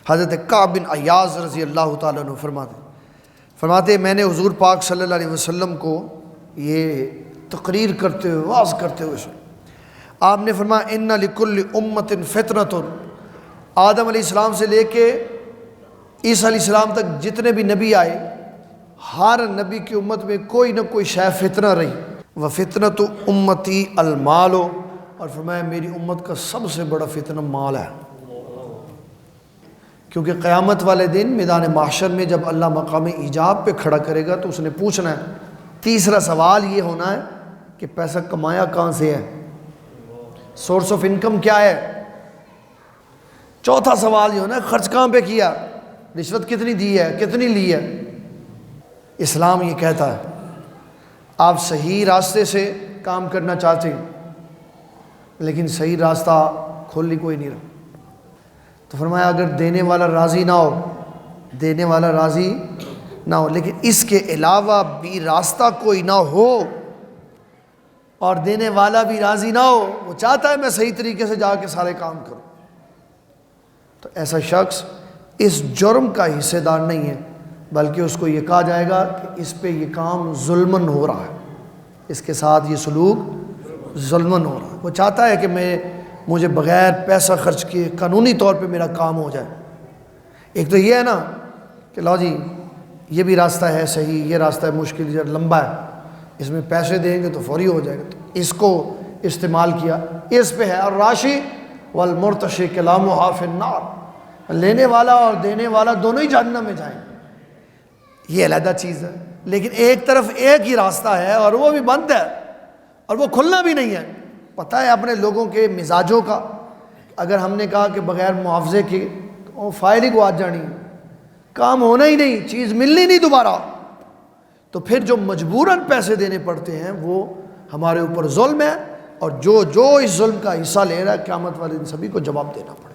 حضرت کعب بن عیاض رضی اللہ تعالیٰ عنہ فرماتے میں نے حضور پاک صلی اللہ علیہ وسلم کو یہ تقریر کرتے ہوئے واعظ کرتے ہوئے سنا. آپ نے فرمایا ان لکل امت فطرۃ، آدم علیہ السلام سے لے کے عیسیٰ علیہ السلام تک جتنے بھی نبی آئے، ہر نبی کی امت میں کوئی نہ کوئی شے فتنہ رہی. وفتنۃ امتی المال، اور فرمایا میری امت کا سب سے بڑا فتنہ مال ہے. کیونکہ قیامت والے دن میدان محشر میں جب اللہ مقام ایجاب پہ کھڑا کرے گا تو اس نے پوچھنا ہے، تیسرا سوال یہ ہونا ہے کہ پیسہ کمایا کہاں سے ہے، سورس آف انکم کیا ہے. چوتھا سوال یہ ہونا ہے خرچ کہاں پہ کیا، رشوت کتنی دی ہے، کتنی لی ہے. اسلام یہ کہتا ہے آپ صحیح راستے سے کام کرنا چاہتے ہیں لیکن صحیح راستہ کھول لی کوئی نہیں رہا. تو فرمایا اگر دینے والا راضی نہ ہو لیکن اس کے علاوہ بھی راستہ کوئی نہ ہو اور دینے والا بھی راضی نہ ہو، وہ چاہتا ہے میں صحیح طریقے سے جا کے سارے کام کروں، تو ایسا شخص اس جرم کا حصے دار نہیں ہے، بلکہ اس کو یہ کہا جائے گا کہ اس پہ یہ کام ظلمن ہو رہا ہے، اس کے ساتھ یہ سلوک ظلمن ہو رہا ہے. وہ چاہتا ہے کہ مجھے بغیر پیسہ خرچ کیے قانونی طور پہ میرا کام ہو جائے. ایک تو یہ ہے نا کہ لو جی یہ بھی راستہ ہے صحیح، یہ راستہ ہے مشکل لمبا ہے، اس میں پیسے دیں گے تو فوری ہو جائے گا، تو اس کو استعمال کیا. اس پہ ہے الراشی والمرتشی کلامھا فی النار، لینے والا اور دینے والا دونوں ہی جہنم میں جائیں. یہ علیحدہ چیز ہے، لیکن ایک طرف ایک ہی راستہ ہے اور وہ بھی بند ہے اور وہ کھلنا بھی نہیں ہے. پتہ ہے اپنے لوگوں کے مزاجوں کا، اگر ہم نے کہا کہ بغیر معاوضے کے تو فائل ہی گواچ جانی ہے، کام ہونا ہی نہیں، چیز ملنی نہیں دوبارہ، تو پھر جو مجبوراً پیسے دینے پڑتے ہیں وہ ہمارے اوپر ظلم ہے، اور جو اس ظلم کا حصہ لے رہا ہے قیامت والے دن سبھی کو جواب دینا پڑے.